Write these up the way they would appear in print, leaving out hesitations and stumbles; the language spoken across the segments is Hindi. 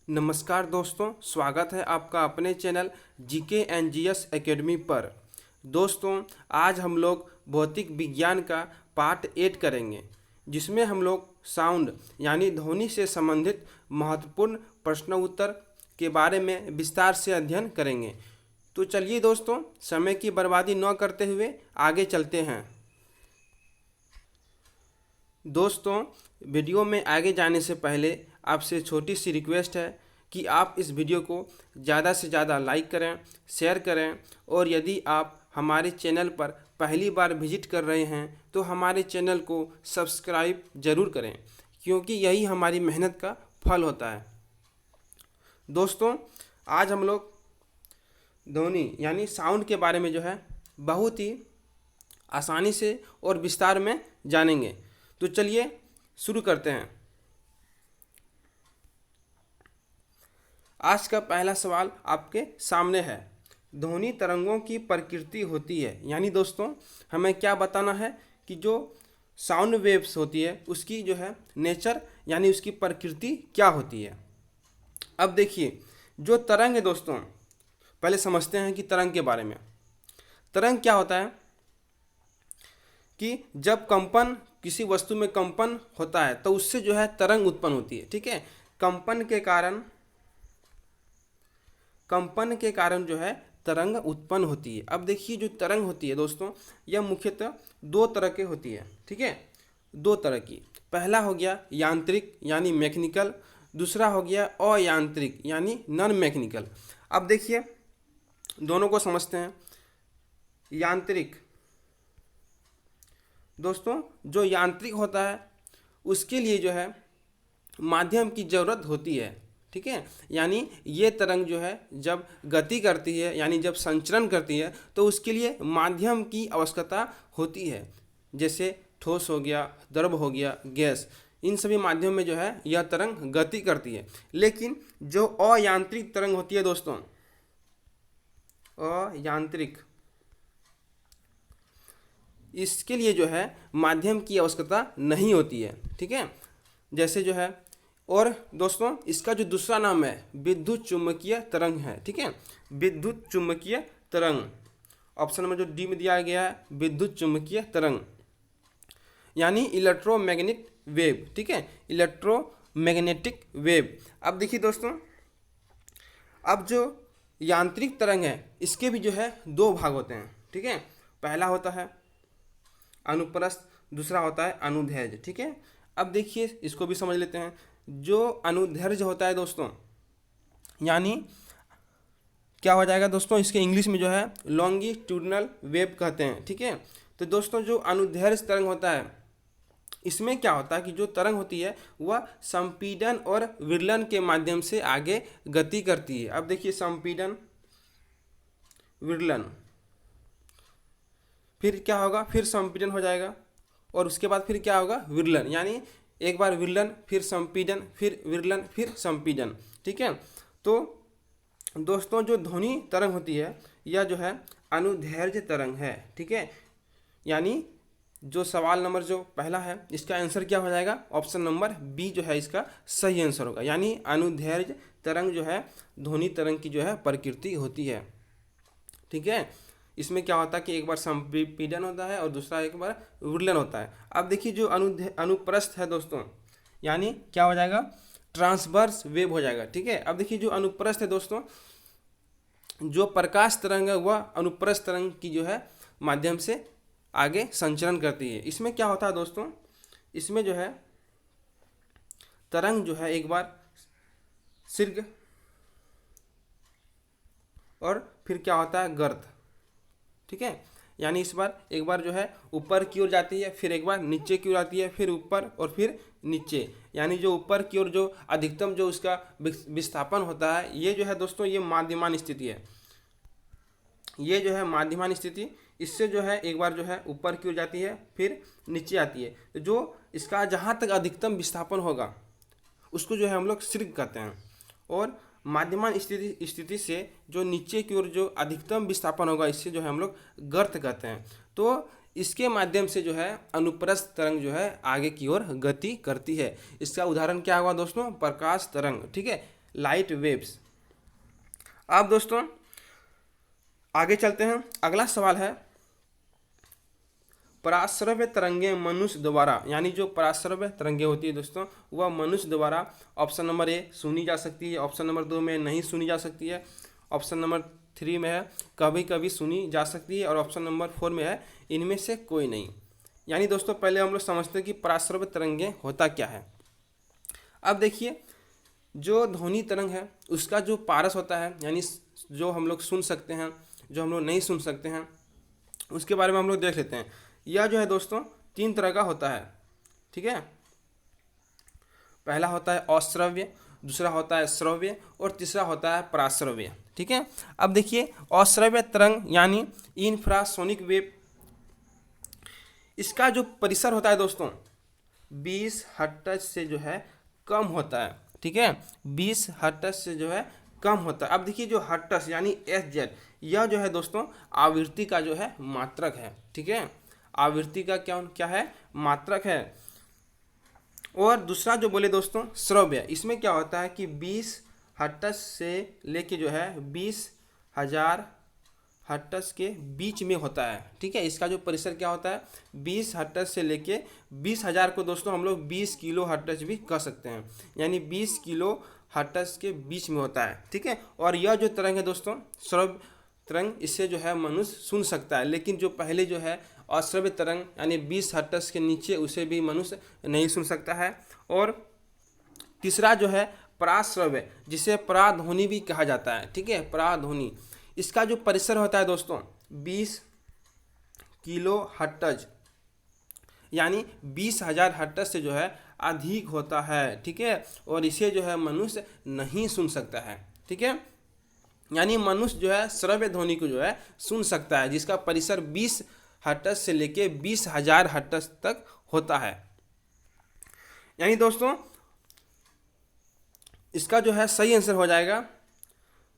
नमस्कार दोस्तों, स्वागत है आपका अपने चैनल जीके एनजीएस एकेडमी पर। दोस्तों, आज हम लोग भौतिक विज्ञान का पार्ट 8 करेंगे, जिसमें हम लोग साउंड यानी ध्वनि से संबंधित महत्वपूर्ण प्रश्न उत्तर के बारे में विस्तार से अध्ययन करेंगे। तो चलिए दोस्तों, समय की बर्बादी न करते हुए आगे चलते हैं। दोस्तों, वीडियो में आगे जाने से पहले आपसे छोटी सी रिक्वेस्ट है कि आप इस वीडियो को ज़्यादा से ज़्यादा लाइक करें, शेयर करें और यदि आप हमारे चैनल पर पहली बार विजिट कर रहे हैं तो हमारे चैनल को सब्सक्राइब ज़रूर करें, क्योंकि यही हमारी मेहनत का फल होता है। दोस्तों, आज हम लोग ध्वनि यानी साउंड के बारे में जो है बहुत ही आसानी से और विस्तार में जानेंगे। तो चलिए शुरू करते हैं। आज का पहला सवाल आपके सामने है, ध्वनि तरंगों की प्रकृति होती है। यानी दोस्तों, हमें क्या बताना है कि जो साउंड वेव्स होती है उसकी जो है नेचर यानी उसकी प्रकृति क्या होती है। अब देखिए, जो तरंग है दोस्तों, पहले समझते हैं कि तरंग के बारे में। तरंग क्या होता है कि जब कंपन किसी वस्तु में कंपन होता है तो उससे जो है तरंग उत्पन्न होती है। ठीक है, कंपन के कारण जो है तरंग उत्पन्न होती है। अब देखिए, जो तरंग होती है दोस्तों, यह मुख्यतः दो तरह की होती है। ठीक है, दो तरह की। पहला हो गया यांत्रिक यानी मैकेनिकल, दूसरा हो गया अयांत्रिक यानी नॉन मैकेनिकल। अब देखिए, दोनों को समझते हैं। यांत्रिक दोस्तों, जो यांत्रिक होता है उसके लिए जो है माध्यम की ज़रूरत होती है। ठीक है, यानी ये तरंग जो है जब गति करती है यानी जब संचरण करती है तो उसके लिए माध्यम की आवश्यकता होती है। जैसे ठोस हो गया, द्रव हो गया, गैस, इन सभी माध्यम में जो है यह तरंग गति करती है। लेकिन जो अयांत्रिक तरंग होती है दोस्तों, अयांत्रिक, इसके लिए जो है माध्यम की आवश्यकता नहीं होती है। ठीक है, जैसे जो है, और दोस्तों इसका जो दूसरा नाम है विद्युत चुम्बकीय तरंग है। ठीक है, विद्युत चुम्बकीय तरंग, ऑप्शन में जो डी में दिया गया है विद्युत चुम्बकीय तरंग यानी इलेक्ट्रोमैग्नेटिक वेव। ठीक है, इलेक्ट्रोमैग्नेटिक वेव। अब देखिए दोस्तों, अब जो यांत्रिक तरंग है इसके भी जो है दो भाग होते हैं। ठीक है, पहला होता है अनुप्रस्थ, दूसरा होता है अनुदैर्ध्य। ठीक है, अब देखिए इसको भी समझ लेते हैं। जो अनुदैर्ध्य होता है दोस्तों, यानी क्या हो जाएगा दोस्तों, इसके इंग्लिश में जो है लॉन्गिट्यूडिनल वेव कहते हैं। ठीक है, तो दोस्तों जो अनुदैर्ध्य तरंग होता है इसमें क्या होता है कि जो तरंग होती है वह संपीड़न और विरलन के माध्यम से आगे गति करती है। अब देखिए, संपीड़न, विरलन, फिर क्या होगा, फिर संपीड़न हो जाएगा और उसके बाद फिर क्या होगा, विरलन। यानी एक बार विरलन, फिर संपीड़न, फिर विरलन, फिर संपीड़न। ठीक है, तो दोस्तों जो ध्वनि तरंग होती है यह जो है अनुदैर्ध्य तरंग है। ठीक है, यानी जो सवाल नंबर जो पहला है इसका आंसर क्या हो जाएगा, ऑप्शन नंबर बी जो है इसका सही आंसर होगा। यानी अनुदैर्ध्य तरंग जो है ध्वनि तरंग की जो है प्रकृति होती है। ठीक है, इसमें क्या होता है कि एक बार संपीड़न होता है और दूसरा एक बार विरलन होता है। अब देखिए, जो अनुप्रस्थ है दोस्तों, यानी क्या हो जाएगा, ट्रांसवर्स वेव हो जाएगा। ठीक है, अब देखिए जो अनुप्रस्थ है दोस्तों, जो प्रकाश तरंग है वह अनुप्रस्थ तरंग की जो है माध्यम से आगे संचरण करती है। इसमें क्या होता है दोस्तों, इसमें जो है तरंग जो है एक बार शीर्घ और फिर क्या होता है गर्त। ठीक है, यानी इस बार एक बार जो है ऊपर की ओर जाती है, फिर एक बार नीचे की ओर आती है, फिर ऊपर और फिर नीचे। यानी जो ऊपर की ओर जो अधिकतम जो उसका विस्थापन होता है ये जो है दोस्तों ये माध्यमान स्थिति है। ये जो है माध्यमान स्थिति, इससे जो है एक बार जो है ऊपर की ओर जाती है फिर नीचे आती है। तो जो इसका जहाँ तक अधिकतम विस्थापन होगा उसको जो है हम लोग शीर्घ कहते हैं, और माध्यमान स्थिति से जो नीचे की ओर जो अधिकतम विस्थापन होगा इससे जो है हम लोग गर्त कहते हैं। तो इसके माध्यम से जो है अनुप्रस्थ तरंग जो है आगे की ओर गति करती है। इसका उदाहरण क्या होगा दोस्तों, प्रकाश तरंग। ठीक है, लाइट वेव्स। अब दोस्तों आगे चलते हैं। अगला सवाल है, पराश्रव्य तरंगे मनुष्य द्वारा, यानी जो पराश्रव्य तरंगे होती है दोस्तों, वह मनुष्य द्वारा ऑप्शन नंबर ए सुनी जा सकती है, ऑप्शन नंबर 2 में नहीं सुनी जा सकती है, ऑप्शन नंबर 3 में है कभी कभी सुनी जा सकती है, और ऑप्शन नंबर 4 में है इनमें से कोई नहीं। यानी दोस्तों पहले हम लोग समझते हैं कि पराश्रव्य तरंगे होता क्या है। अब देखिए, जो ध्वनि तरंग है उसका जो पारस होता है, यानी जो हम लोग सुन सकते हैं, जो हम लोग नहीं सुन सकते हैं, उसके बारे में हम लोग देख लेते हैं। यह जो है दोस्तों 3 तरह का होता है, ठीक है। पहला होता है अश्रव्य, दूसरा होता है श्रव्य, और तीसरा होता है पराश्रव्य, ठीक है। अब देखिए, अश्रव्य तरंग यानी इंफ्रासोनिक वेव, इसका जो परिसर होता है दोस्तों 20 हर्ट्ज से जो है कम होता है, ठीक है। 20 हर्ट्ज से जो है कम होता है। अब देखिए, जो हर्ट्ज यानी SZ, यह जो है दोस्तों आवृत्ति का जो है मात्रक है, ठीक है। आवृत्ति का क्या है, मात्रक है। और दूसरा जो बोले दोस्तों श्रव्य, इसमें क्या होता है कि 20 हर्ट्ज से लेके जो है 20,000 हर्ट्ज के बीच में होता है, ठीक है। इसका जो परिसर क्या होता है, 20 हर्ट्ज से लेके 20,000 को दोस्तों हम लोग 20 किलो हर्ट्ज भी कह सकते हैं, यानी 20 किलो हर्ट्ज के बीच में होता है, ठीक है। और यह जो तरंग है दोस्तों श्रव्य तरंग, इससे जो है मनुष्य सुन सकता है, लेकिन जो पहले जो है अश्रव्य तरंग यानी 20 हर्ट्ज के नीचे, उसे भी मनुष्य नहीं सुन सकता है। और तीसरा जो है पराश्रव्य, जिसे पराध्वनि भी कहा जाता है, ठीक है, पराध्वनि, इसका जो परिसर होता है दोस्तों 20 किलो हर्ट्ज, यानी 20,000 हर्ट्ज से जो है अधिक होता है, ठीक है। और इसे जो है मनुष्य नहीं सुन सकता है, ठीक है। यानी मनुष्य जो है श्रव्य ध्वनि को जो है सुन सकता है, जिसका परिसर 20 हर्ट्ज से लेके 20,000 हर्ट्ज तक होता है। यानी दोस्तों इसका जो है सही आंसर हो जाएगा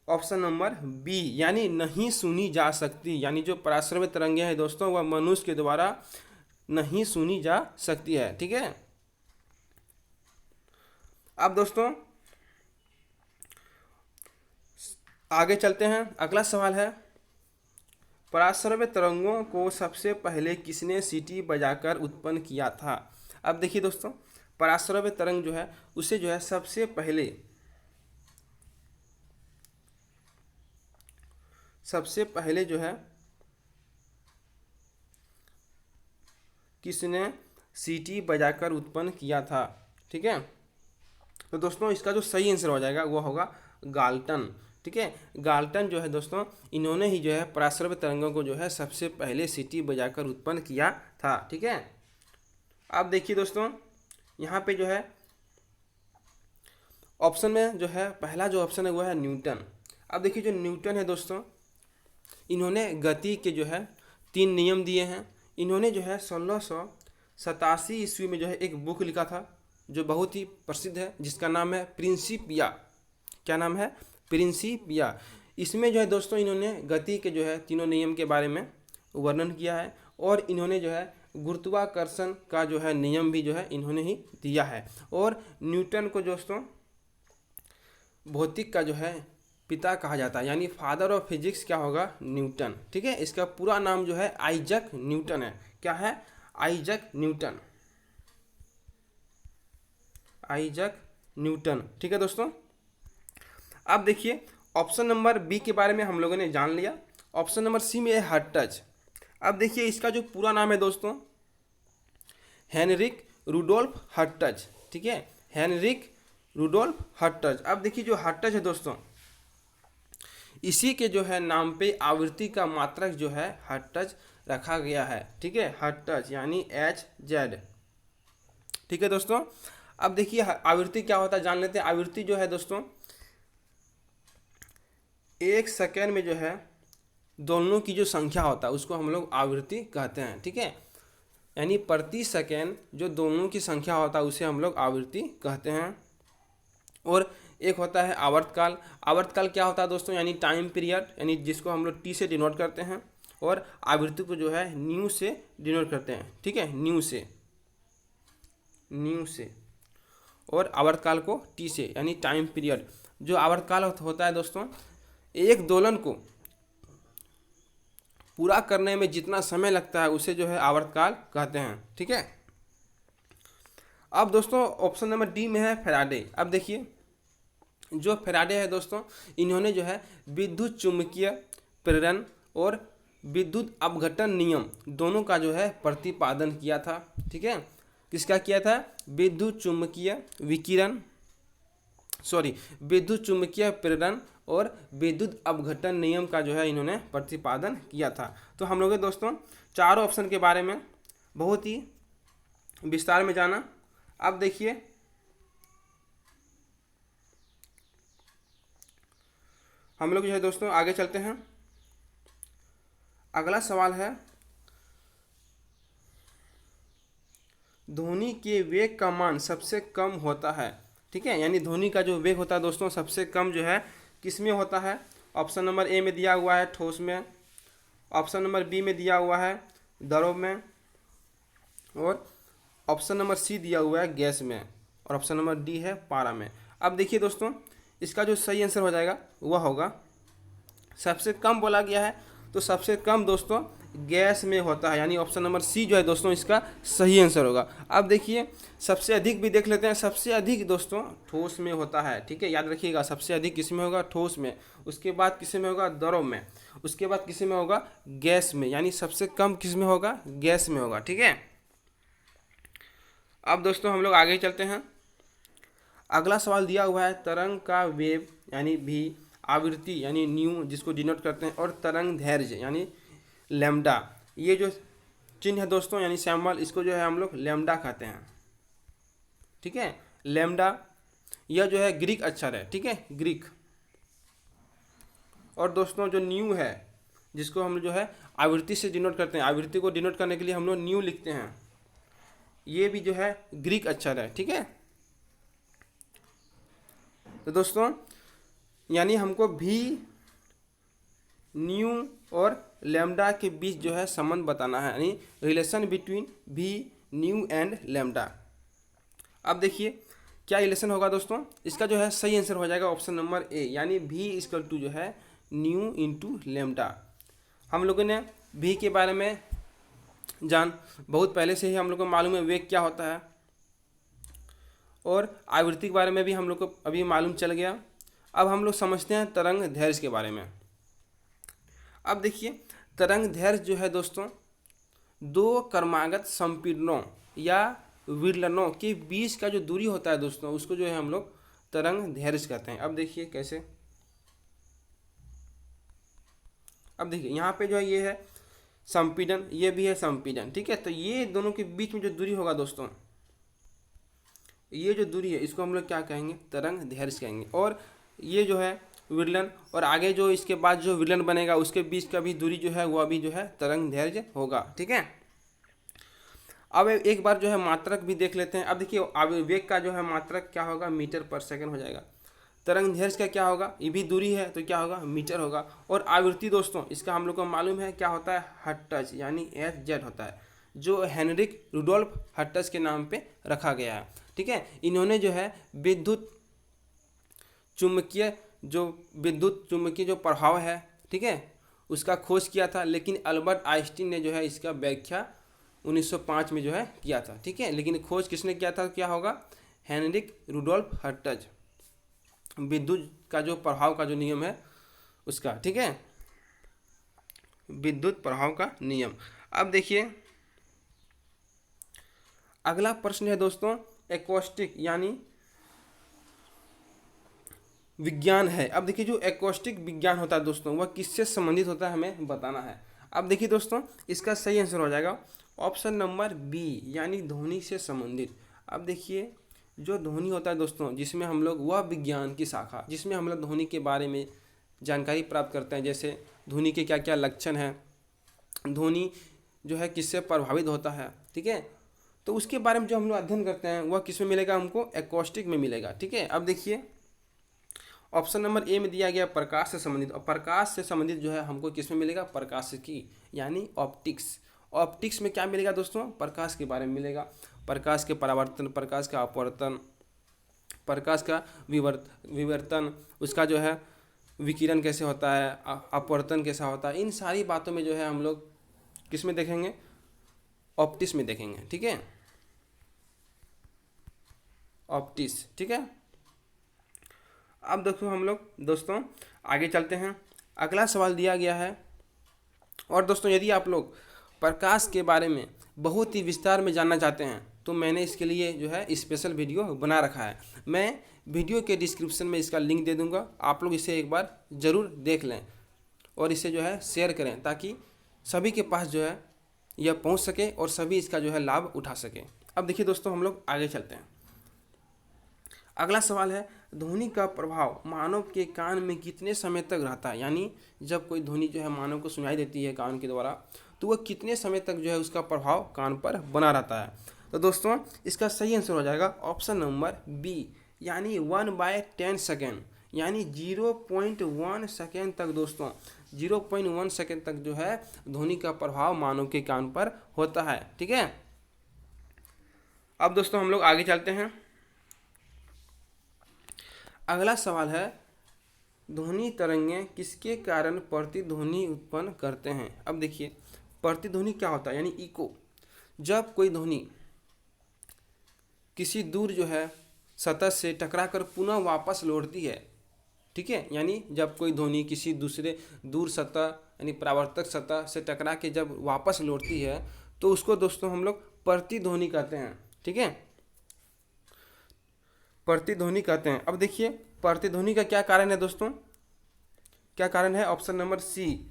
ऑप्शन नंबर बी, यानी नहीं सुनी जा सकती। यानी जो पराश्रव्य तरंगे हैं दोस्तों, वह मनुष्य के द्वारा नहीं सुनी जा सकती है, ठीक है। अब दोस्तों आगे चलते हैं। अगला सवाल है, पराश्रव्य तरंगों को सबसे पहले किसने सीटी बजाकर उत्पन्न किया था। अब देखिए दोस्तों, पराश्रव्य तरंग जो है उसे जो है सबसे पहले जो है किसने सीटी बजाकर उत्पन्न किया था, ठीक है। तो दोस्तों इसका जो सही आंसर हो जाएगा वो होगा गाल्टन, ठीक है। गाल्टन जो है दोस्तों, इन्होंने ही जो है पराश्रव्य तरंगों को जो है सबसे पहले सीटी बजाकर उत्पन्न किया था, ठीक है। अब देखिए दोस्तों, यहाँ पे जो है ऑप्शन में जो है पहला जो ऑप्शन है वो है न्यूटन। अब देखिए, जो न्यूटन है दोस्तों, इन्होंने गति के जो है 3 नियम दिए हैं। इन्होंने जो है 1687 ईस्वी में जो है एक बुक लिखा था जो बहुत ही प्रसिद्ध है, जिसका नाम है प्रिंसिपिया। क्या नाम है, प्रिंसिपिया। इसमें जो है दोस्तों इन्होंने गति के जो है 3 नियम के बारे में वर्णन किया है, और इन्होंने जो है गुरुत्वाकर्षण का जो है नियम भी जो है इन्होंने ही दिया है। और न्यूटन को दोस्तों भौतिक का जो है पिता कहा जाता है, यानी फादर ऑफ फिजिक्स क्या होगा, न्यूटन, ठीक है। इसका पूरा नाम जो है आइजक न्यूटन है। क्या है, आइजक न्यूटन, आइजक न्यूटन, ठीक है दोस्तों। अब देखिए, ऑप्शन नंबर बी के बारे में हम लोगों ने जान लिया। ऑप्शन नंबर सी में है हर्ट्ज। अब देखिए, इसका जो पूरा नाम है दोस्तों हेनरिक रुडोल्फ हर्ट्ज, ठीक है, हेनरिक रुडोल्फ हर्ट्ज। अब देखिए, जो हर्ट्ज है दोस्तों, इसी के जो है नाम पे आवृत्ति का मात्रक जो है हर्ट्ज रखा गया है, ठीक है, हर्ट्ज यानी HZ, ठीक है दोस्तों। अब देखिए आवृत्ति क्या होता है जान लेते हैं। आवृत्ति जो है दोस्तों 1 सेकेंड में जो है दोनों की जो संख्या होता है उसको हम लोग आवृत्ति कहते हैं, ठीक है। यानी प्रति सेकेंड जो दोनों की संख्या होता है उसे हम लोग आवृत्ति कहते हैं। और एक होता है आवर्तकाल। आवर्तकाल क्या होता है दोस्तों, यानी टाइम पीरियड, यानी जिसको हम लोग T से डिनोट करते हैं, और आवृत्ति को जो है न्यू से डिनोट करते हैं, ठीक है, न्यू से, और आवर्तकाल को T से, यानी टाइम पीरियड। जो आवर्तकाल होता है दोस्तों, एक दोलन को पूरा करने में जितना समय लगता है उसे जो है आवर्तकाल कहते हैं। ठीक है। अब दोस्तों ऑप्शन नंबर डी में है फैराडे। अब देखिए जो फैराडे है दोस्तों, इन्होंने जो है विद्युत चुम्बकीय प्रेरण और विद्युत अपघटन नियम दोनों का जो है प्रतिपादन किया था। ठीक है। किसका किया था? विद्युत चुम्बकीय विकिरण, विद्युत चुम्बकीय प्रेरण और विद्युत अपघटन नियम का जो है इन्होंने प्रतिपादन किया था। तो हम लोग दोस्तों चारों ऑप्शन के बारे में बहुत ही विस्तार में जाना। अब देखिए हम लोग जो है दोस्तों आगे चलते हैं। अगला सवाल है, ध्वनि के वेग का मान सबसे कम होता है। ठीक है, यानी ध्वनि का जो वेग होता है दोस्तों सबसे कम जो है किस में होता है? ऑप्शन नंबर ए में दिया हुआ है ठोस में, ऑप्शन नंबर बी में दिया हुआ है द्रव में, और ऑप्शन नंबर सी दिया हुआ है गैस में, और ऑप्शन नंबर डी है पारा में। अब देखिए दोस्तों इसका जो सही आंसर हो जाएगा वह होगा, सबसे कम बोला गया है तो सबसे कम दोस्तों गैस में होता है, यानी ऑप्शन नंबर सी जो है दोस्तों इसका सही आंसर होगा। अब देखिए सबसे अधिक भी देख लेते हैं। सबसे अधिक दोस्तों ठोस में होता है। ठीक है, याद रखिएगा सबसे अधिक किस में होगा? ठोस में। उसके बाद किस में होगा? द्रव में। उसके बाद किस में होगा? गैस में। यानी सबसे कम किस में होगा? गैस में होगा। ठीक है। अब दोस्तों हम लोग आगे चलते हैं। अगला सवाल दिया हुआ है, तरंग का वेव यानी भी, आवृत्ति यानी न्यू जिसको डिनोट करते हैं, और तरंग दैर्ध्य यानी लैम्डा, ये जो चिन्ह है दोस्तों यानी सिंबल, इसको जो है हम लोग लैम्डा कहते हैं। ठीक है, लैम्डा यह जो है ग्रीक अक्षर है। ठीक है, ग्रीक। और दोस्तों जो न्यू है जिसको हम जो है आवृत्ति से डिनोट करते हैं, आवृत्ति को डिनोट करने के लिए हम लोग न्यू लिखते हैं, ये भी जो है ग्रीक अक्षर है। ठीक है, तो दोस्तों यानी हमको भी, न्यू और लैम्डा के बीच जो है संबंध बताना है, यानी रिलेशन बिटवीन भी, न्यू एंड लैम्डा। अब देखिए क्या रिलेशन होगा दोस्तों, इसका जो है सही आंसर हो जाएगा ऑप्शन नंबर ए, यानी भी इक्वल टू जो है न्यू इंटू लैम्डा। हम लोगों ने भी के बारे में बहुत पहले से ही हम लोग को मालूम है वेग क्या होता है, और आवृत्ति के बारे में भी हम लोग को अभी मालूम चल गया। अब हम लोग समझते हैं तरंग दैर्ध्य के बारे में। अब देखिए तरंग दैर्ध्य जो है दोस्तों दो क्रमागत संपीड़नों या विरलनों के बीच का जो दूरी होता है दोस्तों उसको जो है हम लोग तरंग दैर्ध्य कहते हैं। अब देखिए कैसे, अब देखिए यहाँ पे जो है ये है संपीड़न, ये भी है संपीड़न। ठीक है, तो ये दोनों के बीच में जो दूरी होगा दोस्तों, ये जो दूरी है इसको हम लोग क्या कहेंगे? तरंग दैर्ध्य कहेंगे। और ये जो है विरलन, और आगे जो इसके बाद जो विरलन बनेगा उसके बीच का भी दूरी जो है वह भी जो है तरंग दैर्ध्य होगा। ठीक है, अब एक बार जो है मात्रक भी देख लेते हैं। अब देखिए वेग का जो है मात्रक क्या होगा? मीटर पर सेकंड हो जाएगा। तरंग दैर्ध्य का क्या होगा? ये भी दूरी है तो क्या होगा? मीटर होगा। और आवृत्ति दोस्तों इसका हम लोग को मालूम है क्या होता है? हर्ट्ज यानी Hz होता है, जो हेनरिक रुडोल्फ हर्ट्ज के नाम पे रखा गया है। ठीक है, इन्होंने जो है विद्युत चुम्बकीय जो प्रभाव है, ठीक है, उसका खोज किया था, लेकिन अल्बर्ट आइंस्टीन ने जो है इसका व्याख्या 1905 में जो है किया था। ठीक है, लेकिन खोज किसने किया था? क्या होगा? हेनरिक रुडोल्फ हर्ट्ज, विद्युत का जो प्रभाव का जो नियम है उसका। ठीक है, विद्युत प्रभाव का नियम। अब देखिए अगला प्रश्न है दोस्तों एकॉस्टिक यानी विज्ञान है। अब देखिए जो एकॉस्टिक विज्ञान होता है दोस्तों वह किससे संबंधित होता है हमें बताना है। अब देखिए दोस्तों इसका सही आंसर हो जाएगा ऑप्शन नंबर बी, यानी ध्वनि से संबंधित। अब देखिए जो ध्वनि होता है दोस्तों जिसमें हम लोग वह विज्ञान की शाखा जिसमें हम लोग ध्वनि के बारे में जानकारी प्राप्त करते हैं, जैसे ध्वनि के क्या क्या लक्षण हैं, ध्वनि जो है किससे प्रभावित होता है। ठीक है, तो उसके बारे में जो हम लोग अध्ययन करते हैं वह किस में मिलेगा? हमको एकॉस्टिक में मिलेगा। ठीक है, अब देखिए ऑप्शन नंबर ए में दिया गया प्रकाश से संबंधित, और प्रकाश से संबंधित जो है हमको किस में मिलेगा? प्रकाशिकी यानी ऑप्टिक्स। ऑप्टिक्स में क्या मिलेगा दोस्तों? प्रकाश के बारे में मिलेगा, प्रकाश के परावर्तन, प्रकाश का अपवर्तन, प्रकाश का विवर्तन, उसका जो है विकिरण कैसे होता है, अपवर्तन कैसा होता है, इन सारी बातों में जो है हम लोग किस में देखेंगे, ऑप्टिक्स में देखेंगे। ठीक है, ऑप्टिक्स। ठीक है, अब देखो हम लोग दोस्तों आगे चलते हैं। अगला सवाल दिया गया है, और दोस्तों यदि आप लोग प्रकाश के बारे में बहुत ही विस्तार में जानना चाहते हैं तो मैंने इसके लिए जो है स्पेशल वीडियो बना रखा है। मैं वीडियो के डिस्क्रिप्शन में इसका लिंक दे दूंगा, आप लोग इसे एक बार ज़रूर देख लें और इसे जो है शेयर करें ताकि सभी के पास जो है यह पहुंच सके और सभी इसका जो है लाभ उठा सके। अब देखिए दोस्तों हम लोग आगे चलते हैं। अगला सवाल है, ध्वनि का प्रभाव मानव के कान में कितने समय तक रहता है, यानी जब कोई ध्वनि जो है मानव को सुनाई देती है कान के द्वारा तो वह कितने समय तक जो है उसका प्रभाव कान पर बना रहता है। तो दोस्तों इसका सही आंसर हो जाएगा ऑप्शन नंबर बी, यानी 1/10 सेकेंड, यानी 0.1 सेकेंड तक। दोस्तों 0.1 सेकेंड तक जो है ध्वनि का प्रभाव मानव के कान पर होता है। ठीक है, अब दोस्तों हम लोग आगे चलते हैं। अगला सवाल है, ध्वनि तरंगें किसके कारण प्रतिध्वनि उत्पन्न करते हैं। अब देखिए प्रतिध्वनि क्या होता है, यानी इको। जब कोई ध्वनि किसी दूर जो है सतह से टकराकर पुनः वापस लौटती है, ठीक है, यानी जब कोई ध्वनि किसी दूसरे दूर सतह यानी परावर्तक सतह से टकरा के जब वापस लौटती है तो उसको दोस्तों हम लोग प्रतिध्वनि कहते हैं। ठीक है, प्रतिध्वनि कहते हैं। अब देखिए प्रतिध्वनि का क्या कारण है दोस्तों, क्या कारण है, ऑप्शन नंबर सी,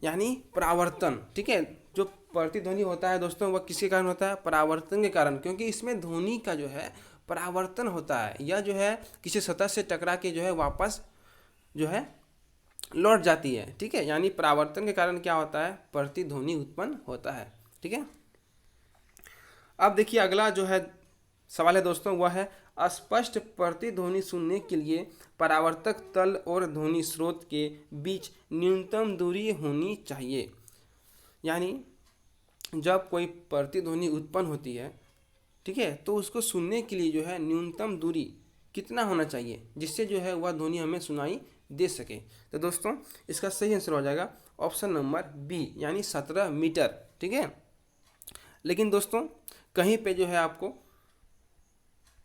यानी परावर्तन। ठीक है, जो प्रतिध्वनि होता है दोस्तों वह किसके कारण होता है, परावर्तन के कारण, क्योंकि इसमें ध्वनि का जो है परावर्तन होता है, या जो है किसी सतह से टकरा के जो है वापस जो है लौट जाती है। ठीक है, यानी परावर्तन के कारण क्या होता है, प्रतिध्वनि उत्पन्न होता है। ठीक है, अब देखिए अगला जो है सवाल है दोस्तों वह है, स्पष्ट प्रतिध्वनि सुनने के लिए परावर्तक तल और ध्वनि स्रोत के बीच न्यूनतम दूरी होनी चाहिए। यानी जब कोई प्रतिध्वनि उत्पन्न होती है, ठीक है, तो उसको सुनने के लिए जो है न्यूनतम दूरी कितना होना चाहिए जिससे जो है वह ध्वनि हमें सुनाई दे सके। तो दोस्तों इसका सही आंसर हो जाएगा ऑप्शन नंबर बी, यानी 17 मीटर। ठीक है, लेकिन दोस्तों कहीं पे जो है आपको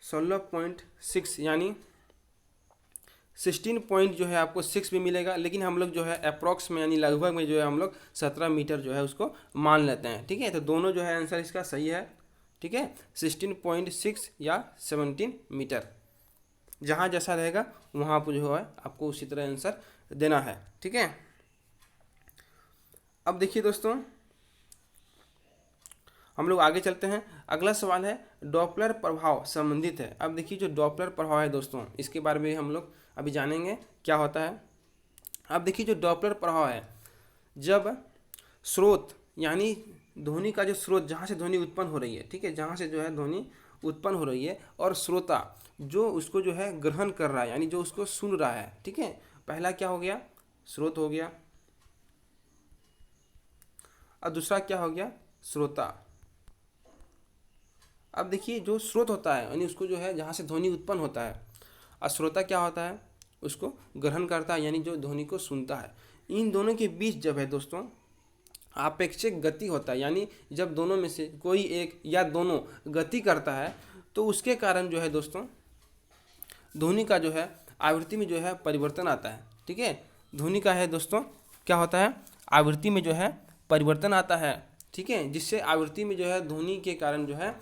16.6 यानी 16 पॉइंट जो है आपको 6 भी मिलेगा, लेकिन हम लोग जो है अप्रॉक्स में यानी लगभग में जो है हम लोग 17 मीटर जो है उसको मान लेते हैं। ठीक है, तो दोनों जो है आंसर इसका सही है। ठीक है, 16.6 या 17 मीटर, जहाँ जैसा रहेगा वहाँ पर जो है आपको उसी तरह आंसर देना है। ठीक है, अब देखिए दोस्तों हम लोग आगे चलते हैं। अगला सवाल है, डॉपलर प्रभाव संबंधित है। अब देखिए जो डॉपलर प्रभाव है दोस्तों इसके बारे में हम लोग अभी जानेंगे क्या होता है। अब देखिए जो डॉपलर प्रभाव है, जब स्रोत यानी ध्वनि का जो स्रोत जहाँ से ध्वनि उत्पन्न हो रही है, ठीक है, जहाँ से जो है ध्वनि उत्पन्न हो रही है, और श्रोता जो उसको जो है ग्रहण कर रहा है यानी जो उसको सुन रहा है। ठीक है, पहला क्या हो गया, स्रोत हो गया, और दूसरा क्या हो गया, श्रोता। अब देखिए जो स्रोत होता है यानी उसको जो है जहाँ से ध्वनि उत्पन्न होता है, और श्रोता क्या होता है, उसको ग्रहण करता है यानी जो ध्वनि को सुनता है। इन दोनों के बीच जब है दोस्तों आपेक्षिक गति होता है, यानी जब दोनों में से कोई एक या दोनों गति करता है तो उसके कारण जो है दोस्तों ध्वनि का जो है आवृत्ति में जो है परिवर्तन आता है। ठीक है, ध्वनि का है दोस्तों क्या होता है, आवृत्ति में जो है परिवर्तन आता है। ठीक है, जिससे आवृत्ति में जो है ध्वनि के कारण जो है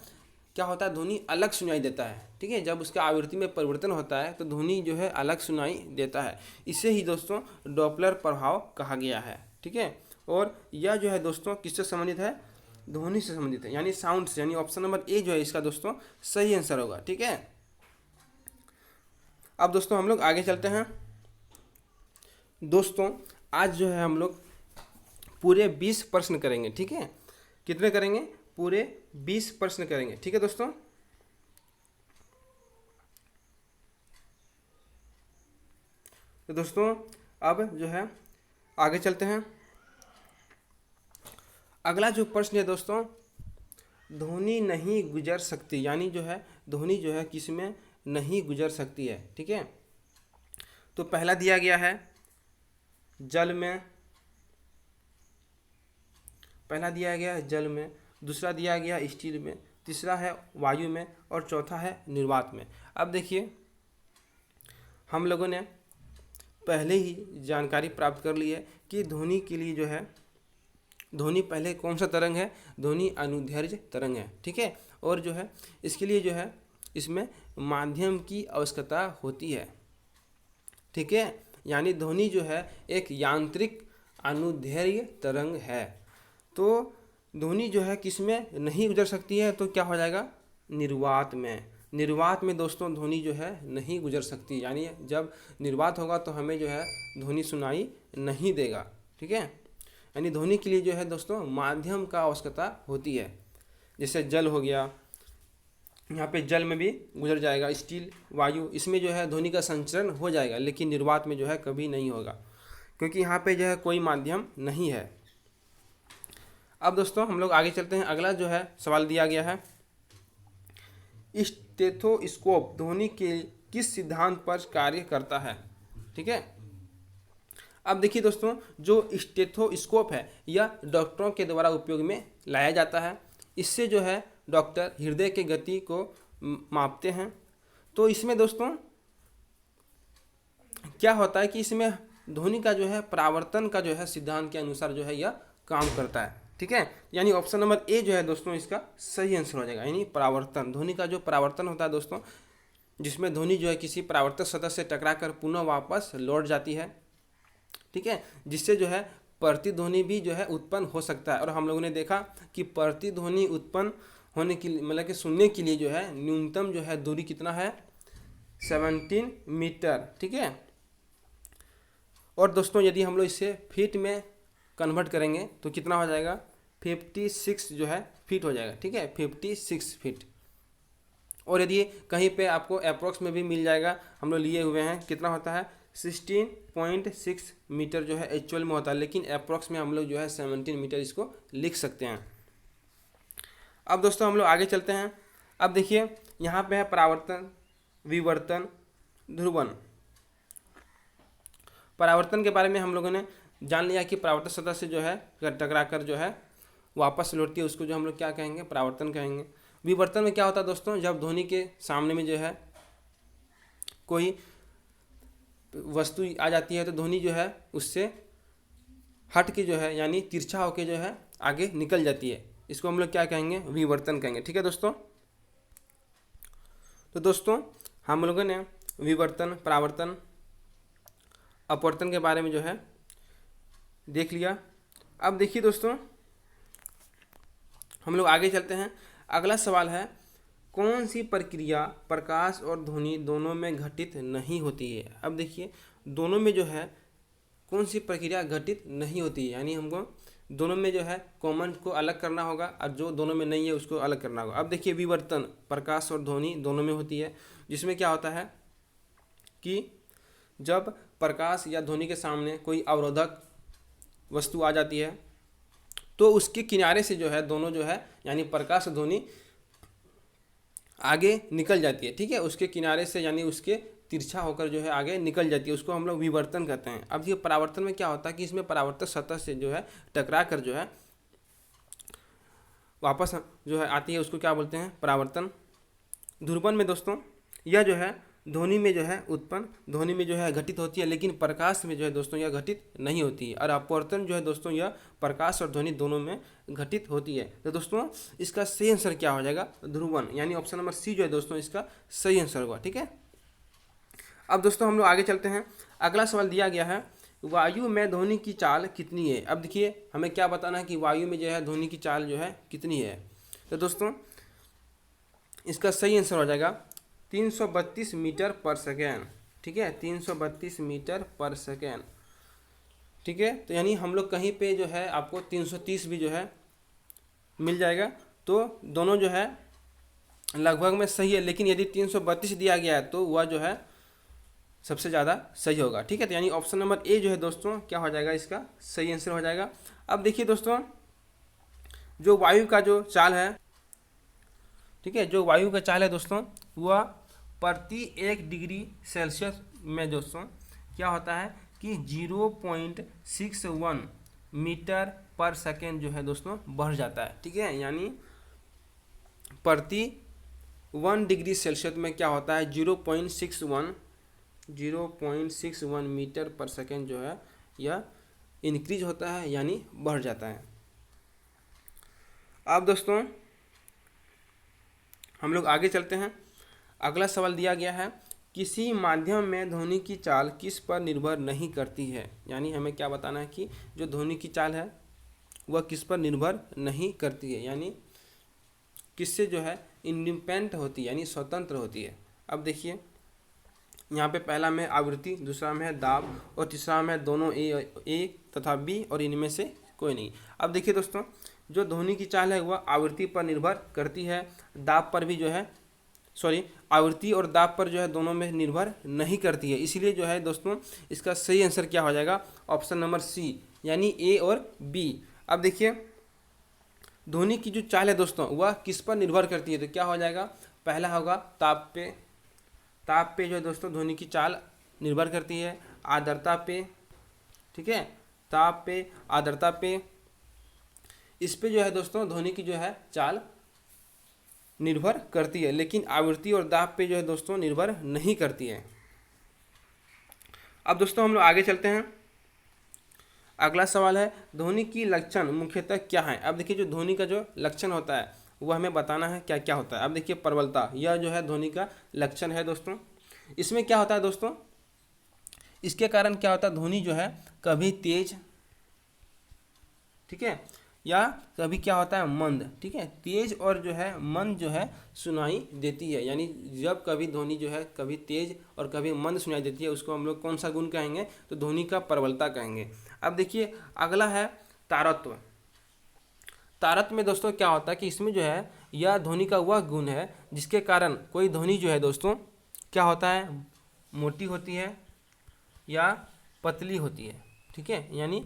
क्या होता है, ध्वनि अलग सुनाई देता है। ठीक है, जब उसका आवृत्ति में परिवर्तन होता है तो ध्वनि जो है अलग सुनाई देता है। इसे ही दोस्तों डॉपलर प्रभाव कहा गया है। ठीक है, और यह जो है दोस्तों किससे संबंधित है, ध्वनि से संबंधित है, यानी साउंड से, यानी ऑप्शन नंबर ए जो है इसका दोस्तों सही आंसर होगा। ठीक है, अब दोस्तों हम लोग आगे चलते हैं। दोस्तों आज जो है हम लोग पूरे 20 प्रश्न करेंगे। ठीक है, कितने करेंगे, पूरे 20 प्रश्न करेंगे। ठीक है दोस्तों, तो दोस्तों अब जो है आगे चलते हैं। अगला जो प्रश्न है दोस्तों, ध्वनि नहीं गुजर सकती, यानी जो है ध्वनि जो है किस में नहीं गुजर सकती है। ठीक है, तो पहला दिया गया है जल में, पहला दिया गया है जल में, दूसरा दिया गया स्टील में, तीसरा है वायु में और चौथा है निर्वात में। अब देखिए हम लोगों ने पहले ही जानकारी प्राप्त कर ली है कि ध्वनि के लिए जो है, ध्वनि पहले कौन सा तरंग है, ध्वनि अनुदैर्घ्य तरंग है। ठीक है, और जो है इसके लिए जो है इसमें माध्यम की आवश्यकता होती है। ठीक है, यानी ध्वनि जो है एक यांत्रिक अनुदैर्घ्य तरंग है। तो ध्वनि जो है किस में नहीं गुजर सकती है, तो क्या हो जाएगा, निर्वात में। निर्वात में दोस्तों ध्वनि जो है नहीं गुजर सकती, यानी जब निर्वात होगा तो हमें जो है ध्वनि सुनाई नहीं देगा। ठीक है, यानी ध्वनि के लिए जो है दोस्तों माध्यम का आवश्यकता होती है। जैसे जल हो गया, यहाँ पे जल में भी गुजर जाएगा, स्टील, वायु, इसमें जो है ध्वनि का संचरण हो जाएगा, लेकिन निर्वात में जो है कभी नहीं होगा, क्योंकि यहाँ पे जो है कोई माध्यम नहीं है। अब दोस्तों हम लोग आगे चलते हैं। अगला जो है सवाल दिया गया है, स्टेथोस्कोप ध्वनि के किस सिद्धांत पर कार्य करता है। ठीक है, अब देखिए दोस्तों, जो स्टेथोस्कोप है यह डॉक्टरों के द्वारा उपयोग में लाया जाता है। इससे जो है डॉक्टर हृदय की गति को मापते हैं। तो इसमें दोस्तों क्या होता है कि इसमें ध्वनि का जो है परावर्तन का जो है सिद्धांत के अनुसार जो है यह काम करता है। ठीक है, यानी ऑप्शन नंबर ए जो है दोस्तों इसका सही आंसर हो जाएगा, यानी परावर्तन। ध्वनि का जो परावर्तन होता है दोस्तों, जिसमें ध्वनि जो है किसी परावर्तक सतह से टकराकर पुनः वापस लौट जाती है। ठीक है, जिससे जो है प्रतिध्वनि भी जो है उत्पन्न हो सकता है। और हम लोगों ने देखा कि प्रतिध्वनि उत्पन्न होने के लिए, मतलब कि सुनने के लिए जो है न्यूनतम जो है दूरी कितना है, 17 मीटर। ठीक है, और दोस्तों यदि हम लोग इसे फीट में कन्वर्ट करेंगे तो कितना हो जाएगा, 56 जो है फीट हो जाएगा। ठीक है, 56 फीट। और यदि कहीं पे आपको अप्रोक्स में भी मिल जाएगा, हम लोग लिए हुए हैं, कितना होता है, 16.6 मीटर जो है एक्चुअल में होता है, लेकिन अप्रोक्स में हम लोग जो है 17 मीटर इसको लिख सकते हैं। अब दोस्तों हम लोग आगे चलते हैं। अब देखिए यहाँ पे है परावर्तन, विवर्तन, ध्रुवन। परावर्तन के बारे में हम लोगों ने जान लिया कि परावर्तक सतह से जो है टकरा कर जो है वापस लौटती है, उसको जो हम लोग क्या कहेंगे, परावर्तन कहेंगे। विवर्तन में क्या होता है दोस्तों, जब ध्वनि के सामने में जो है कोई वस्तु आ जाती है तो ध्वनि जो है उससे हट के जो है, यानी तिरछा होके जो है आगे निकल जाती है, इसको हम लोग क्या कहेंगे, विवर्तन कहेंगे। ठीक है दोस्तों, तो दोस्तों हम लोगों ने विवर्तन, परावर्तन, अपवर्तन के बारे में जो है देख लिया। अब देखिए दोस्तों हम लोग आगे चलते हैं। अगला सवाल है, कौन सी प्रक्रिया प्रकाश और ध्वनि दोनों में घटित नहीं होती है। अब देखिए दोनों में जो है कौन सी प्रक्रिया घटित नहीं होती है, यानी हमको दोनों में जो है कॉमन को अलग करना होगा और जो दोनों में नहीं है उसको अलग करना होगा। अब देखिए विवर्तन प्रकाश और ध्वनि दोनों में होती है, जिसमें क्या होता है कि जब प्रकाश या ध्वनि के सामने कोई अवरोधक वस्तु आ जाती है तो उसके किनारे से जो है दोनों जो है, यानी प्रकाश और ध्वनि आगे निकल जाती है। ठीक है, उसके किनारे से, यानी उसके तिरछा होकर जो है आगे निकल जाती है, उसको हम लोग विवर्तन कहते हैं। अब ये परावर्तन में क्या होता है कि इसमें परावर्तक सतह से जो है टकरा कर जो है वापस जो है आती है, उसको क्या बोलते हैं, परावर्तन। ध्रुवन में दोस्तों यह जो है ध्वनि में जो है उत्पन्न, ध्वनि में जो है घटित होती है, लेकिन प्रकाश में जो है दोस्तों यह घटित नहीं होती है। और अपवर्तन जो है दोस्तों यह प्रकाश और ध्वनि दोनों में घटित होती है। तो दोस्तों इसका सही आंसर क्या हो जाएगा, ध्रुवन, यानी ऑप्शन नंबर सी जो है दोस्तों इसका सही आंसर होगा। ठीक है, अब दोस्तों हम लोग आगे चलते हैं। अगला सवाल दिया गया है, वायु में ध्वनि की चाल कितनी है। अब देखिए हमें क्या बताना है कि वायु में जो है ध्वनि की चाल जो है कितनी है। तो दोस्तों इसका सही आंसर हो जाएगा 332 मीटर पर सेकेंड। ठीक है, 332 मीटर पर सेकेंड। ठीक है, तो यानी हम लोग कहीं पे जो है आपको 330 भी जो है मिल जाएगा, तो दोनों जो है लगभग में सही है, लेकिन यदि 332 दिया गया है तो वह जो है सबसे ज़्यादा सही होगा। ठीक है, तो यानी ऑप्शन नंबर ए जो है दोस्तों क्या हो जाएगा, इसका सही आंसर हो जाएगा। अब देखिए दोस्तों जो वायु का जो चाल है, ठीक है, जो वायु का चाल है दोस्तों वह प्रति 1 डिग्री सेल्सियस में दोस्तों क्या होता है कि 0.61 मीटर पर सेकेंड जो है दोस्तों बढ़ जाता है। ठीक है, यानी प्रति 1 डिग्री सेल्सियस में क्या होता है 0.61 मीटर पर सेकेंड जो है यह इंक्रीज होता है, यानी बढ़ जाता है। अब दोस्तों हम लोग आगे चलते हैं। अगला सवाल दिया गया है, किसी माध्यम में ध्वनि की चाल किस पर निर्भर नहीं करती है। यानी हमें क्या बताना है कि जो ध्वनि की चाल है वह किस पर निर्भर नहीं करती है, यानी किससे जो है इंडिपेंडेंट होती है, यानी स्वतंत्र होती है। अब देखिए यहाँ पे पहला में आवृत्ति, दूसरा में है दाब और तीसरा में दोनों ए तथा बी और इनमें से कोई नहीं। अब देखिए दोस्तों जो ध्वनि की चाल है वह आवृत्ति पर निर्भर करती है, दाब पर भी जो है आवृत्ति और दाब पर जो है दोनों में निर्भर नहीं करती है। इसीलिए जो है दोस्तों इसका सही आंसर क्या हो जाएगा, ऑप्शन नंबर सी, यानी ए और बी। अब देखिए ध्वनि की जो चाल है दोस्तों वह किस पर निर्भर करती है, तो क्या हो जाएगा, पहला होगा ताप पे। ताप पे जो है दोस्तों ध्वनि की चाल निर्भर करती है, आर्द्रता पे, ठीक है, ताप पे, आर्द्रता पे, इस पे जो है दोस्तों ध्वनि की जो है चाल निर्भर करती है, लेकिन आवृत्ति और दाब पे जो है दोस्तों निर्भर नहीं करती है। अब दोस्तों हम लोग आगे चलते हैं। अगला सवाल है, ध्वनि की लक्षण मुख्यतः क्या है। अब देखिए जो ध्वनि का जो लक्षण होता है वह हमें बताना है क्या क्या होता है। अब देखिए प्रबलता, यह जो है ध्वनि का लक्षण है दोस्तों। इसमें क्या होता है दोस्तों, इसके कारण क्या होता है ध्वनि जो है कभी तेज, ठीक है, या कभी क्या होता है मंद, ठीक है, तेज और जो है मंद जो है सुनाई देती है। यानी जब कभी ध्वनि जो है कभी तेज और कभी मंद सुनाई देती है उसको हम लोग कौन सा गुण कहेंगे, तो ध्वनि का प्रबलता कहेंगे। अब देखिए अगला है तारत्व। तारत्व में दोस्तों क्या होता है कि इसमें जो है यह ध्वनि का वह गुण है जिसके कारण कोई ध्वनि जो है दोस्तों क्या होता है, मोटी होती है या पतली होती है, ठीक है, यानी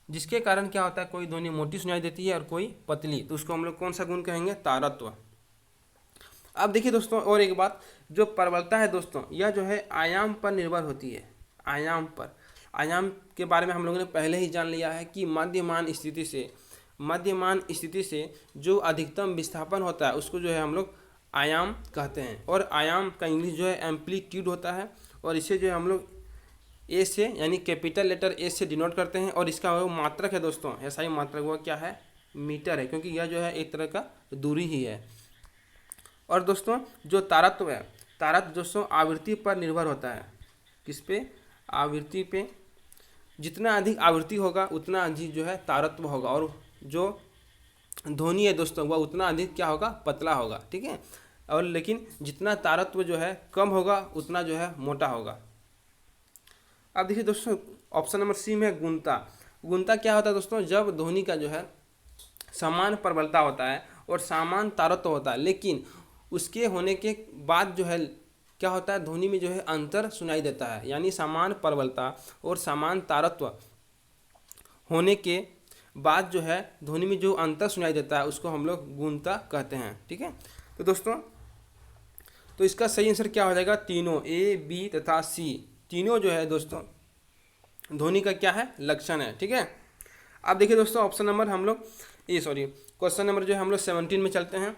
जिसके कारण क्या होता है कोई ध्वनि मोटी सुनाई देती है और कोई पतली, तो उसको हम लोग कौन सा गुण कहेंगे, तारत्व। अब देखिए दोस्तों और एक बात, जो प्रबलता है दोस्तों यह जो है आयाम पर निर्भर होती है। आयाम पर, आयाम के बारे में हम लोगों ने पहले ही जान लिया है कि मध्यमान स्थिति से जो अधिकतम विस्थापन होता है उसको जो है हम लोग आयाम कहते हैं, और आयाम का इंग्लिश जो है एम्पलीट्यूड होता है, और इसे जो है हम लोग ए से यानी कैपिटल लेटर ए से डिनोट करते हैं, और इसका वो मात्रक है दोस्तों, ऐसा ही मात्रक वो क्या है, मीटर है, क्योंकि यह जो है एक तरह का दूरी ही है। और दोस्तों जो तारत्व है, तारत्व दोस्तों आवृत्ति पर निर्भर होता है। किस पे, आवृत्ति पे। जितना अधिक आवृत्ति होगा उतना अधिक जो है तारत्व होगा, और जो ध्वनि है दोस्तों वह उतना अधिक क्या होगा, पतला होगा, ठीक है, और लेकिन जितना तारत्व जो है कम होगा उतना जो है मोटा होगा। अब देखिए दोस्तों ऑप्शन नंबर सी में गुणता। गुणता क्या होता है दोस्तों, जब ध्वनि का जो है समान प्रबलता होता है और समान तारत्व होता है, लेकिन उसके होने के बाद जो है क्या होता है ध्वनि में जो है अंतर सुनाई देता है। यानी समान प्रबलता और समान तारत्व होने के बाद जो है ध्वनि में जो अंतर सुनाई देता है उसको हम लोग गुणता कहते हैं, ठीक है। तो दोस्तों तो इसका सही आंसर क्या हो जाएगा, तीनों ए, बी तथा सी, तीनों जो है दोस्तों ध्वनि का क्या है, लक्षण है, ठीक है। अब देखिए दोस्तों ऑप्शन नंबर हम लोग क्वेश्चन नंबर जो है हम लोग 17 में चलते हैं।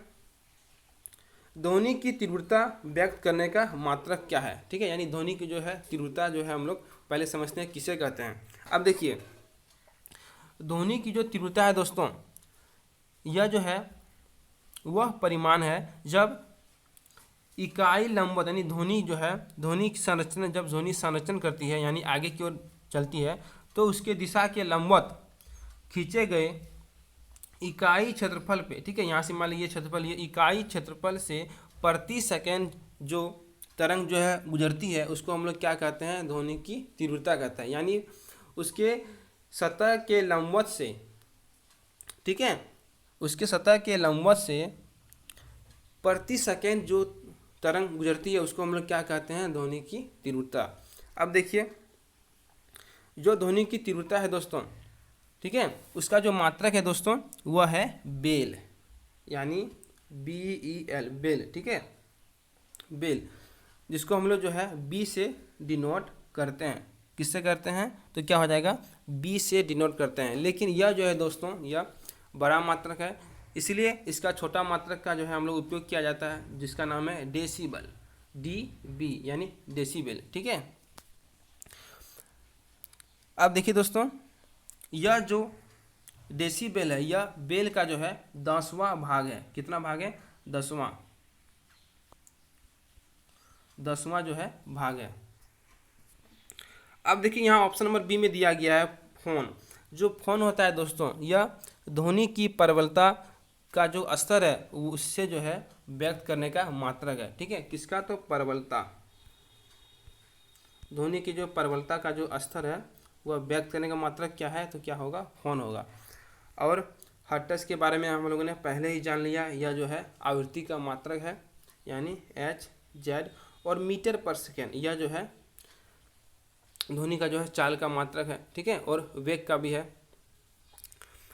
ध्वनि की तीव्रता व्यक्त करने का मात्रक क्या है, ठीक है, यानी ध्वनि की जो है तीव्रता जो है हम लोग पहले समझते हैं किसे कहते हैं। अब देखिए ध्वनि की जो तीव्रता है दोस्तों यह जो है वह परिमाण है जब इकाई लंबवत, यानी ध्वनि जो है ध्वनि की संरचना, जब ध्वनि संरचना करती है यानी आगे की ओर चलती है तो उसके दिशा के लंबवत खींचे गए इकाई क्षेत्रफल पे, ठीक है, यहाँ से मान लीजिए क्षेत्रफल, ये इकाई क्षेत्रफल से प्रति सेकेंड जो तरंग जो है गुजरती है उसको हम लोग क्या कहते हैं, ध्वनि की तीव्रता कहते हैं। यानी उसके सतह के लंबवत से, ठीक है, उसके सतह के लंबवत से प्रति सेकेंड जो तरंग गुजरती है उसको हम लोग क्या कहते हैं, ध्वनि की तीव्रता। अब देखिए जो ध्वनि की तीव्रता है दोस्तों, ठीक है, उसका जो मात्रक है दोस्तों वह है बेल, यानी BEL, बेल, ठीक है, बेल। जिसको हम लोग जो है बी से डिनोट करते हैं। किससे करते हैं? तो क्या हो जाएगा, बी से डिनोट करते हैं। लेकिन यह जो है दोस्तों यह बड़ा मात्रक है, इसलिए इसका छोटा मात्रक का जो है हम लोग उपयोग किया जाता है, जिसका नाम है डेसिबल, DB यानी डेसिबल। ठीक है, अब देखिए दोस्तों, यह जो डेसिबल है यह बेल का जो है 10वां भाग है। कितना भाग है? 10वां जो है भाग है। अब देखिए यहाँ ऑप्शन नंबर बी में दिया गया है फोन। जो फोन होता है दोस्तों यह ध्वनि की प्रबलता का जो स्तर है उससे जो है व्यक्त करने का मात्रक है। ठीक है, किसका? तो प्रबलता, ध्वनि की जो प्रबलता का जो स्तर है वह व्यक्त करने का मात्रक क्या है? तो क्या होगा? फोन होगा। और हर्ट्ज के बारे में हम लोगों ने पहले ही जान लिया, यह जो है आवृत्ति का मात्रक है यानी Hz। और मीटर पर सेकेंड यह जो है ध्वनि का जो है चाल का मात्रक है। ठीक है, और वेग का भी है।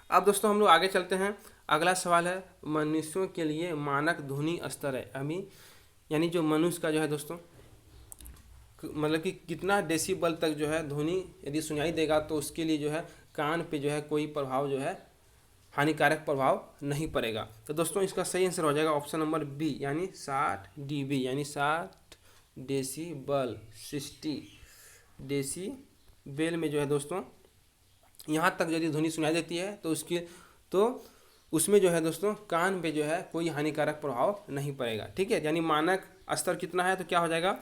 अब दोस्तों हम लोग आगे चलते हैं। अगला सवाल है मनुष्यों के लिए मानक ध्वनि स्तर है अभी, यानी जो मनुष्य का जो है दोस्तों मतलब कि कितना डेसिबल तक जो है ध्वनि यदि सुनाई देगा तो उसके लिए जो है कान पे जो है कोई प्रभाव जो है हानिकारक प्रभाव नहीं पड़ेगा। तो दोस्तों इसका सही आंसर हो जाएगा ऑप्शन नंबर बी यानी 60 dB यानी 60 डेसिबल, 60 डेसिबल में जो है दोस्तों यहाँ तक यदि ध्वनि सुनाई देती है तो उसमें जो है दोस्तों कान पे जो है कोई हानिकारक प्रभाव नहीं पड़ेगा। ठीक है, यानी मानक स्तर कितना है? तो क्या हो जाएगा?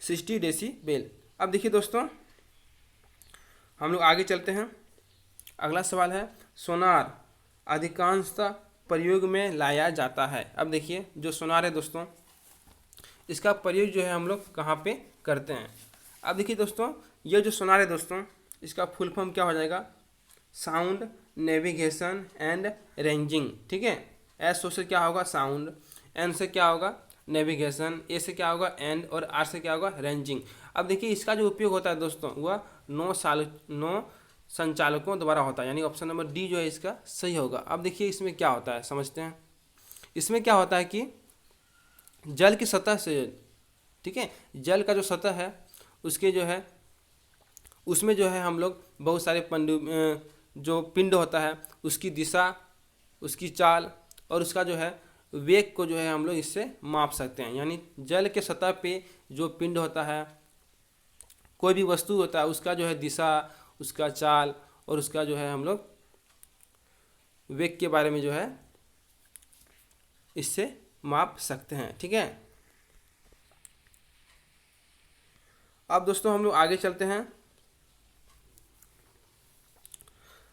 60 डेसिबल। अब देखिए दोस्तों हम लोग आगे चलते हैं। अगला सवाल है सोनार अधिकांशतः प्रयोग में लाया जाता है। अब देखिए जो सोनार है दोस्तों इसका प्रयोग जो है हम लोग कहाँ पे करते हैं? अब देखिए दोस्तों ये जो सोनार है दोस्तों इसका फुल फॉर्म क्या हो जाएगा? Sound navigation and ranging. ठीक है, एस से क्या होगा? साउंड, एन से क्या होगा? नेविगेशन, ए से क्या होगा? एंड, और आर से क्या होगा? रेंजिंग। अब देखिए इसका जो उपयोग होता है दोस्तों वह 9 संचालकों द्वारा होता है, यानी ऑप्शन नंबर डी जो है इसका सही होगा। अब देखिए इसमें क्या होता है समझते हैं। इसमें क्या होता है कि जल की सतह से, ठीक है, जल का जो सतह है उसके जो है उसमें जो है हम लोग बहुत सारे जो पिंड होता है उसकी दिशा, उसकी चाल और उसका जो है वेग को जो है हम लोग इससे माप सकते हैं। यानी जल के सतह पे जो पिंड होता है, कोई भी वस्तु होता है, उसका जो है दिशा, उसका चाल और उसका जो है हम लोग वेग के बारे में जो है इससे माप सकते हैं। ठीक है, अब दोस्तों हम लोग आगे चलते हैं।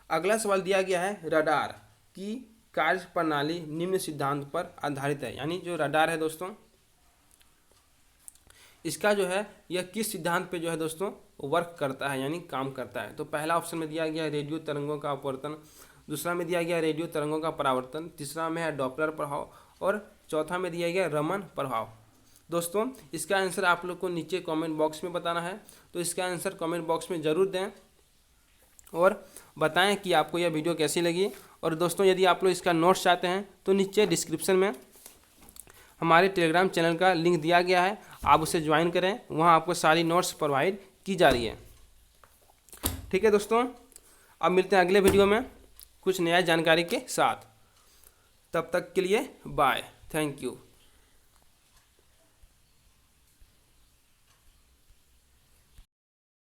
अगला सवाल दिया गया है रडार की कार्य प्रणाली निम्न सिद्धांत पर आधारित है। यानी जो रडार है दोस्तों इसका जो है यह किस सिद्धांत पे जो है दोस्तों वर्क करता है यानी काम करता है? तो पहला ऑप्शन में दिया गया रेडियो तरंगों का अपवर्तन, दूसरा में दिया गया रेडियो तरंगों का परावर्तन, तीसरा में है डॉपलर प्रभाव और चौथा में दिया गया रमन प्रभाव। दोस्तों इसका आंसर आप लोग को नीचे कमेंट बॉक्स में बताना है, तो इसका आंसर कमेंट बॉक्स में ज़रूर दें और बताएं कि आपको यह वीडियो कैसी लगी। और दोस्तों यदि आप लोग इसका नोट्स चाहते हैं तो नीचे डिस्क्रिप्शन में हमारे टेलीग्राम चैनल का लिंक दिया गया है, आप उसे ज्वाइन करें, वहां आपको सारी नोट्स प्रोवाइड की जा रही है। ठीक है दोस्तों, अब मिलते हैं अगले वीडियो में कुछ नया जानकारी के साथ। तब तक के लिए बाय, थैंक यू।